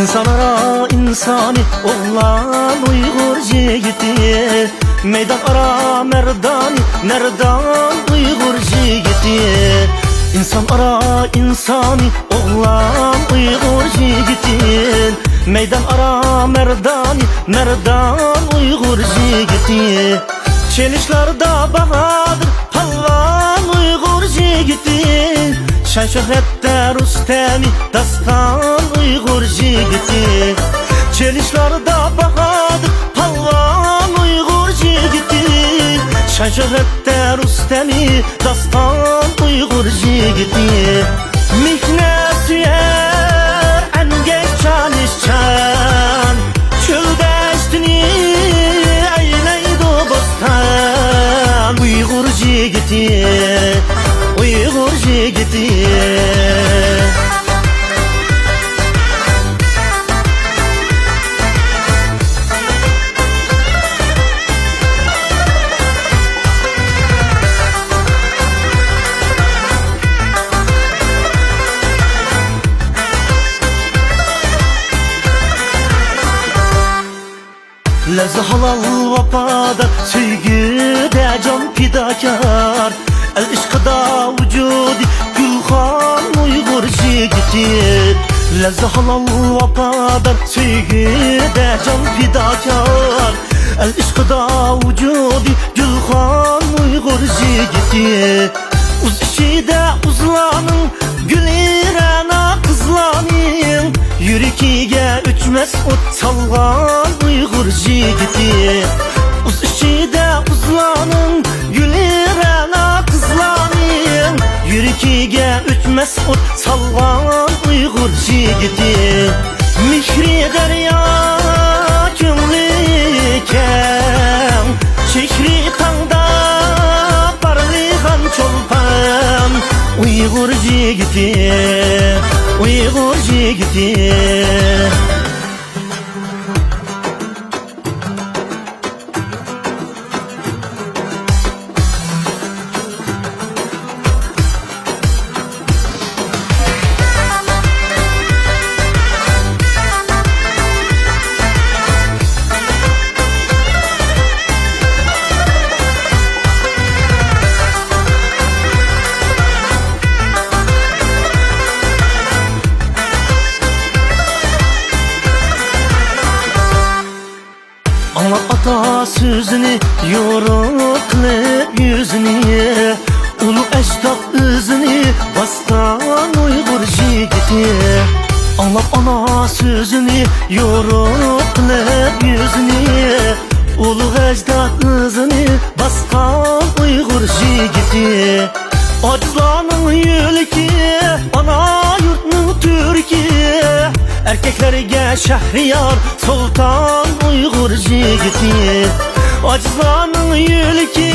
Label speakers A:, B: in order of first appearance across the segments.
A: İnsanlara insani oğlan Uygur yiğidi, meydan ara merdani merdan Uygur yiğidi. İnsan ara insani oğlan Uygur yiğidi, meydan ara merdani merdan Uygur yiğidi. Çelişlarda bahadır palvan Uygur yiğidi, şan şöhrette Rüstemi dastan Uygur yiğidi. Çelişlarda bahadır palvan Uygur yiğidi, şan şöhrette Rüstemi dastan Uygur yiğidi. Mihne süyer en geç çalışan, çölde eştini eyleydi bostan Uygur yiğidi, Uygur yiğidi. Lezze halal vapada, sevgide can fidakar, el işkıda vücudi Gülhan Uygur yiğidi. Lezze halal vapada, sevgide can fidakar, el işkıda vücudi Gülhan Uygur yiğidi. Uz işide uzlanın, gül irena kızlanın, yürekiye üçmez ot salgan Uygur yiğidi. Uz işide uzlanın, gül irena kızlanın, yürekiye üçmez ot salgan Uygur yiğidi. Mihri derya kümliken, şehri kanda parlihan çolpan Uygur yiğidi, Uygur yiğidi. Anlat ata sözünü, yoruklu yüzünü, ulu ecdat izini bastan Uygur yiğidi. Anlat ana sözünü, yoruklu yüzünü, ulu ecdat izini bastan Uygur yiğidi. Acızlanın yülki, ana yurtnun Türki, erkeklerge Şehriyar Sultan Uygur yiğidi. Acızlanın yülki,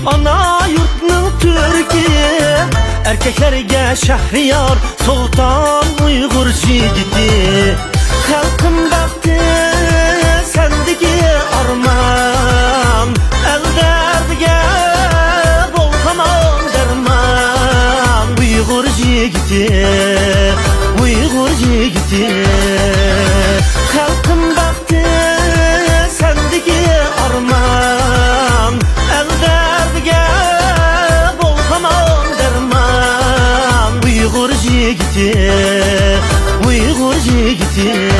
A: ana yurtnun Türki, erkeklerge Şehriyar Sultan Uygur yiğidi. Halkın baktı sendeki arman, el derdige bol tamam derman Uygur yiğidi, Uygur yiğidi. Halkın baktı sendeki arman, el derdige bol tamam derman Uygur yiğidi, Uygur yiğidi.